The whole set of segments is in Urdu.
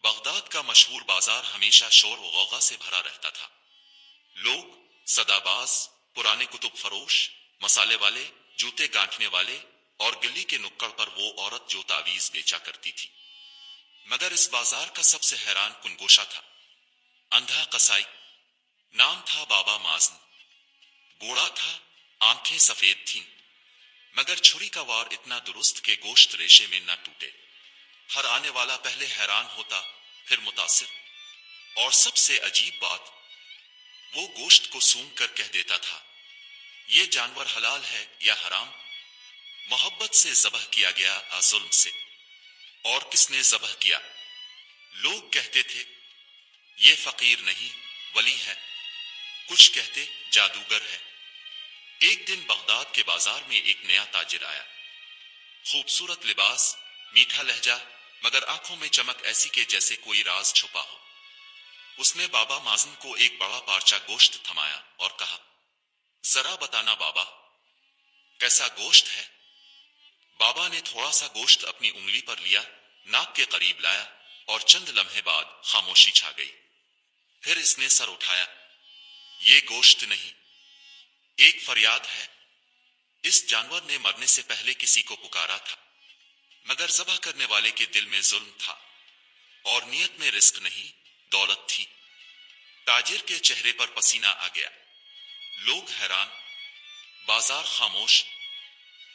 بغداد کا مشہور بازار ہمیشہ شور و غوغا سے بھرا رہتا تھا۔ لوگ، صداباز، پرانے کتب فروش، مسالے والے، جوتے گانٹھنے والے اور گلی کے نکڑ پر وہ عورت جو تعویذ بیچا کرتی تھی۔ مگر اس بازار کا سب سے حیران کن گوشہ تھا اندھا قصائی۔ نام تھا بابا مازن۔ گوڑا تھا، آنکھیں سفید تھیں، مگر چھری کا وار اتنا درست کہ گوشت ریشے میں نہ ٹوٹے۔ ہر آنے والا پہلے حیران ہوتا، پھر متاثر، اور سب سے عجیب بات، وہ گوشت کو سونگھ کر کہہ دیتا تھا، یہ جانور حلال ہے یا حرام؟ محبت سے ذبح کیا گیا یا ظلم سے؟ اور کس نے ذبح کیا؟ لوگ کہتے تھے یہ فقیر نہیں، ولی ہے۔ کچھ کہتے جادوگر ہے۔ ایک دن بغداد کے بازار میں ایک نیا تاجر آیا۔ خوبصورت لباس، میٹھا لہجہ، مگر آنکھوں میں چمک ایسی کہ جیسے کوئی راز چھپا ہو۔ اس نے بابا مازن کو ایک بڑا پارچہ گوشت تھمایا اور کہا، ذرا بتانا بابا، کیسا گوشت ہے؟ بابا نے تھوڑا سا گوشت اپنی انگلی پر لیا، ناک کے قریب لایا اور چند لمحے بعد خاموشی چھا گئی۔ پھر اس نے سر اٹھایا، یہ گوشت نہیں، ایک فریاد ہے۔ اس جانور نے مرنے سے پہلے کسی کو پکارا تھا، مگر ذبح کرنے والے کے دل میں ظلم تھا، اور نیت میں رزق نہیں، دولت تھی۔ تاجر کے چہرے پر پسینہ آ گیا۔ لوگ حیران، بازار خاموش،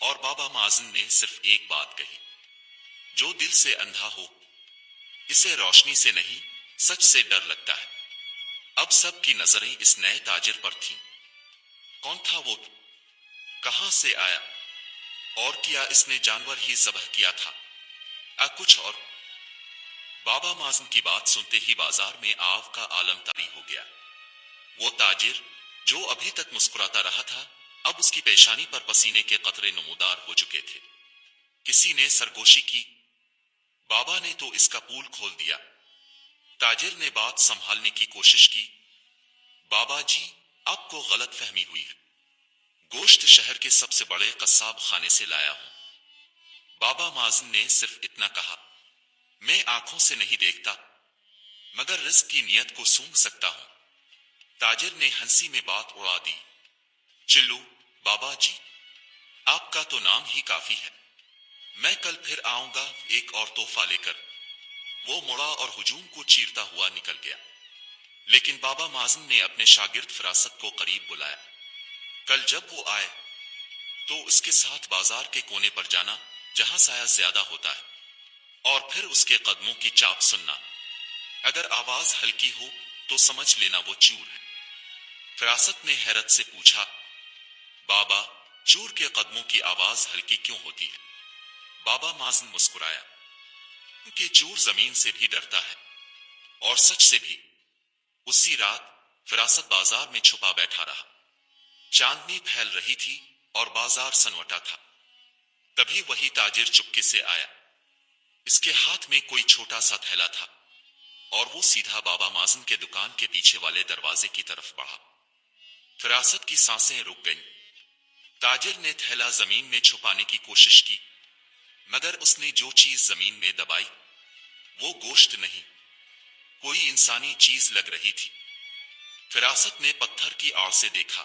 اور بابا مازن نے صرف ایک بات کہی، جو دل سے اندھا ہو، اسے روشنی سے نہیں، سچ سے ڈر لگتا ہے۔ اب سب کی نظریں اس نئے تاجر پر تھیں۔ کون تھا وہ؟ کہاں سے آیا؟ اور کیا اس نے جانور ہی ذبح کیا تھا؟ کچھ اور؟ بابا مازن کی بات سنتے ہی بازار میں آو کا عالم طاری ہو گیا۔ وہ تاجر جو ابھی تک مسکراتا رہا تھا، اب اس کی پیشانی پر پسینے کے قطرے نمودار ہو چکے تھے۔ کسی نے سرگوشی کی، بابا نے تو اس کا پول کھول دیا۔ تاجر نے بات سنبھالنے کی کوشش کی، بابا جی، آپ کو غلط فہمی ہوئی ہے۔ گوشت شہر کے سب سے بڑے قصاب خانے سے لایا ہوں۔ بابا مازن نے صرف اتنا کہا، میں آنکھوں سے نہیں دیکھتا، مگر رزق کی نیت کو سونگھ سکتا ہوں۔ تاجر نے ہنسی میں بات اڑا دی، چلو بابا جی، آپ کا تو نام ہی کافی ہے، میں کل پھر آؤں گا ایک اور تحفہ لے کر۔ وہ مڑا اور ہجوم کو چیرتا ہوا نکل گیا۔ لیکن بابا مازن نے اپنے شاگرد فراست کو قریب بلایا۔ کل جب وہ آئے تو اس کے ساتھ بازار کے کونے پر جانا جہاں سایہ زیادہ ہوتا ہے، اور پھر اس کے قدموں کی چاپ سننا۔ اگر آواز ہلکی ہو تو سمجھ لینا وہ چور ہے۔ فراست نے حیرت سے پوچھا، بابا، چور کے قدموں کی آواز ہلکی کیوں ہوتی ہے؟ بابا مازن مسکرایا، کہ چور زمین سے بھی ڈرتا ہے، اور سچ سے بھی۔ اسی رات فراست بازار میں چھپا بیٹھا رہا۔ چاندنی پھیل رہی تھی اور بازار سنوٹا تھا۔ تبھی وہی تاجر چپکے سے آیا۔ اس کے ہاتھ میں کوئی چھوٹا سا تھیلا تھا، اور وہ سیدھا بابا مازن کے دکان کے پیچھے والے دروازے کی طرف بڑھا۔ فراست کی سانسیں رک گئیں۔ تاجر نے تھیلا زمین میں چھپانے کی کوشش کی، مگر اس نے جو چیز زمین میں دبائی وہ گوشت نہیں، کوئی انسانی چیز لگ رہی تھی۔ فراست نے پتھر کی آڑ سے دیکھا،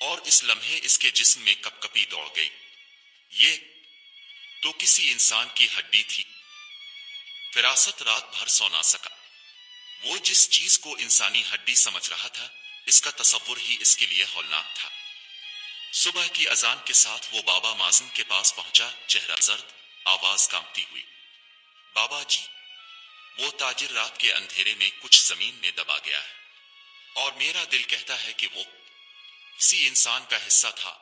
اور اس لمحے اس کے جسم میں کپ کپی دوڑ گئی۔ یہ تو کسی انسان کی ہڈی تھی۔ فراست رات بھر سو نہ سکا۔ وہ جس چیز کو انسانی ہڈی سمجھ رہا تھا، اس کا تصور ہی اس کے لیے ہولناک تھا۔ صبح کی اذان کے ساتھ وہ بابا مازن کے پاس پہنچا، چہرہ زرد، آواز کانپتی ہوئی، بابا جی، وہ تاجر رات کے اندھیرے میں کچھ زمین میں دبا گیا ہے، اور میرا دل کہتا ہے کہ وہ کسی انسان کا حصہ تھا۔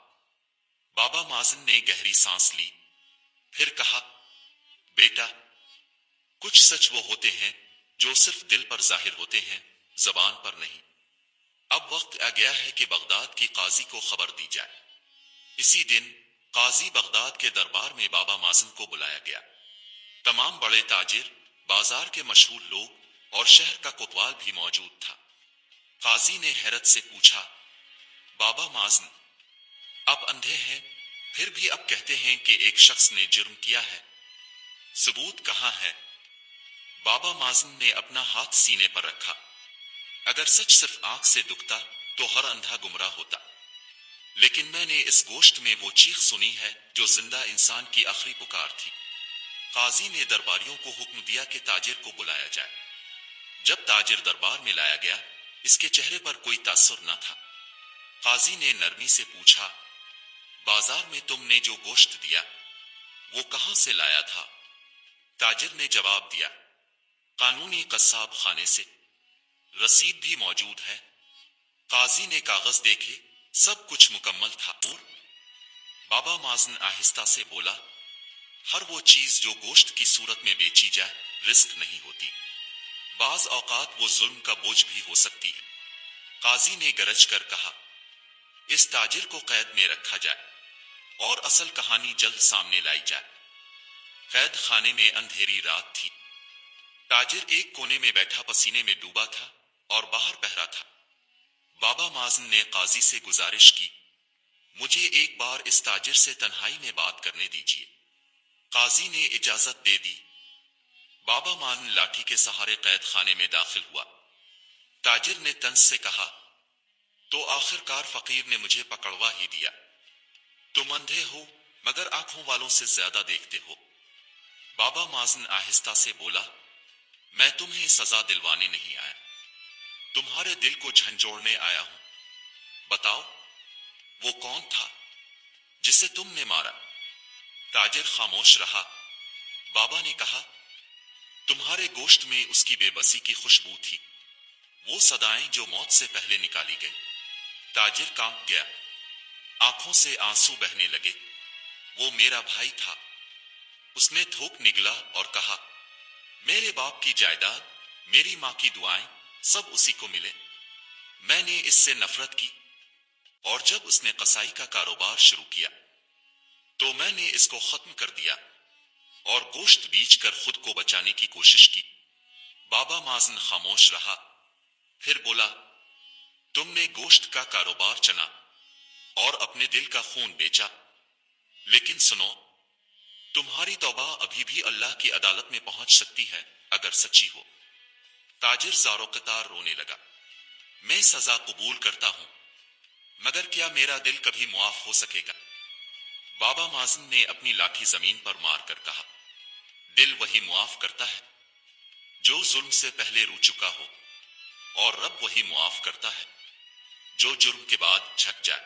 بابا مازن نے گہری سانس لی، پھر کہا، بیٹا، کچھ سچ وہ ہوتے ہیں جو صرف دل پر ظاہر ہوتے ہیں، زبان پر نہیں۔ اب وقت آ گیا ہے کہ بغداد کی قاضی کو خبر دی جائے۔ اسی دن قاضی بغداد کے دربار میں بابا مازن کو بلایا گیا۔ تمام بڑے تاجر، بازار کے مشہور لوگ اور شہر کا کوتوال بھی موجود تھا۔ قاضی نے حیرت سے پوچھا، بابا مازن، آپ اندھے ہیں، پھر بھی اب کہتے ہیں کہ ایک شخص نے جرم کیا ہے، ثبوت کہاں ہے؟ بابا مازن نے اپنا ہاتھ سینے پر رکھا. اگر سچ صرف آنکھ سے دکھتا تو ہر اندھا گمراہ ہوتا، لیکن میں نے اس گوشت میں وہ چیخ سنی ہے جو زندہ انسان کی آخری پکار تھی. قاضی نے درباریوں کو حکم دیا کہ تاجر کو بلایا جائے. جب تاجر دربار میں لایا گیا، اس کے چہرے پر کوئی تاثر نہ تھا. قاضی نے نرمی سے پوچھا، بازار میں تم نے جو گوشت دیا وہ کہاں سے لایا تھا؟ تاجر نے جواب دیا، قانونی قصاب خانے سے، رسید بھی موجود ہے. قاضی نے کاغذ دیکھے، سب کچھ مکمل تھا. اور بابا مازن آہستہ سے بولا، ہر وہ چیز جو گوشت کی صورت میں بیچی جائے رزق نہیں ہوتی. بعض اوقات وہ ظلم کا بوجھ بھی ہو سکتی ہے. قاضی نے گرج کر کہا، اس تاجر کو قید میں رکھا جائے اور اصل کہانی جلد سامنے لائی جائے. قید خانے میں اندھیری رات تھی. تاجر ایک کونے میں بیٹھا پسینے میں ڈوبا تھا اور باہر پہرا تھا. بابا مازن نے قاضی سے گزارش کی، مجھے ایک بار اس تاجر سے تنہائی میں بات کرنے دیجیے. قاضی نے اجازت دے دی. بابا مازن لاٹھی کے سہارے قید خانے میں داخل ہوا. تاجر نے طنز سے کہا، تو آخر کار فقیر نے مجھے پکڑوا ہی دیا. تم اندھے ہو مگر آنکھوں والوں سے زیادہ دیکھتے ہو. بابا مازن آہستہ سے بولا، میں تمہیں سزا دلوانے نہیں آیا، تمہارے دل کو جھنجھوڑنے آیا ہوں. بتاؤ وہ کون تھا جسے تم نے مارا؟ تاجر خاموش رہا. بابا نے کہا، تمہارے گوشت میں اس کی بے بسی کی خوشبو تھی، وہ صدائیں جو موت سے پہلے نکالی گئی. تاجر کانپ گیا، آنکھوں سے آنسو بہنے لگے. وہ میرا بھائی تھا. اس نے تھوک نگلا اور کہا، میرے باپ کی جائیداد، میری ماں کی دعائیں سب اسی کو ملے. میں نے اس سے نفرت کی، اور جب اس نے قصائی کا کاروبار شروع کیا تو میں نے اس کو ختم کر دیا اور گوشت بیچ کر خود کو بچانے کی کوشش کی. بابا مازن خاموش رہا، پھر بولا، تم نے گوشت کا کاروبار چنا اور اپنے دل کا خون بیچا، لیکن سنو، تمہاری توبہ ابھی بھی اللہ کی عدالت میں پہنچ سکتی ہے اگر سچی ہو. تاجر زار و قطار رونے لگا. میں سزا قبول کرتا ہوں، مگر کیا میرا دل کبھی معاف ہو سکے گا؟ بابا مازن نے اپنی لاٹھی زمین پر مار کر کہا، دل وہی معاف کرتا ہے جو ظلم سے پہلے رو چکا ہو، اور رب وہی معاف کرتا ہے جو جرم کے بعد جھک جائے.